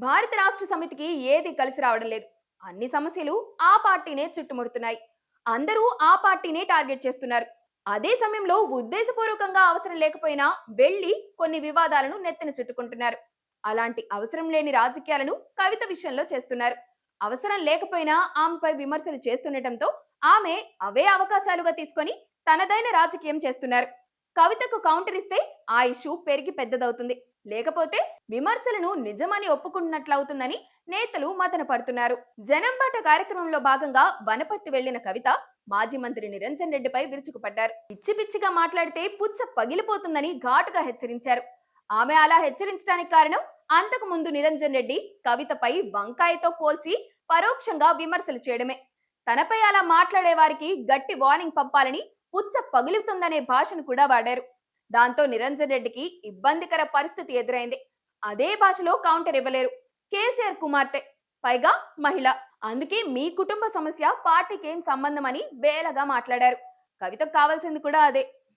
భారత రాష్ట్ర సమితికి ఏది కలిసి రావడం లేదు. అన్ని సమస్యలు ఆ పార్టీనే చుట్టుముడుతున్నాయి. అందరూ ఆ పార్టీనే టార్గెట్ చేస్తున్నారు. అదే సమయంలో ఉద్దేశపూర్వకంగా అవసరం లేకపోయినా వెళ్లి కొన్ని వివాదాలను నెత్తిన చుట్టుకుంటున్నారు. అలాంటి అవసరం లేని రాజకీయాలను కవిత విషయంలో చేస్తున్నారు. అవసరం లేకపోయినా ఆమెపై విమర్శలు చేస్తుండటంతో ఆమె అవే అవకాశాలుగా తీసుకొని తనదైన రాజకీయం చేస్తున్నారు. కవితకు కౌంటర్ ఇస్తే ఆ ఇష్యూ పెరిగి పెద్దదవుతుంది. లేకపోతే విమర్శలను నిజమని ఒప్పుకున్నట్లవుతుందని నేతలు మతన పడుతున్నారు. జనంబాట కార్యక్రమంలో భాగంగా వనపర్తి వెళ్లిన కవిత మాజీ మంత్రి నిరంజన్ రెడ్డిపై విరుచుకుపడ్డారు. పిచ్చి పిచ్చిగా మాట్లాడితే పుచ్చ పగిలిపోతుందని ఘాటుగా హెచ్చరించారు. ఆమె అలా హెచ్చరించడానికి కారణం అంతకు ముందు నిరంజన్ రెడ్డి కవితపై వంకాయతో పోల్చి పరోక్షంగా విమర్శలు చేయడమే. తనపై అలా మాట్లాడే వారికి గట్టి వార్నింగ్ పంపాలని పుచ్చ పగులుతుందనే భాషను కూడా వాడారు. దాంతో నిరంజన్ రెడ్డికి ఇబ్బందికర పరిస్థితి ఎదురైంది. అదే భాషలో కౌంటర్ ఇవ్వలేరు. కేసీఆర్ కుమార్తె, పైగా మహిళ. అందుకే మీ కుటుంబ సమస్య పార్టీకి ఏం సంబంధం అని బేలగా మాట్లాడారు. కవితకు కావాల్సింది కూడా అదే.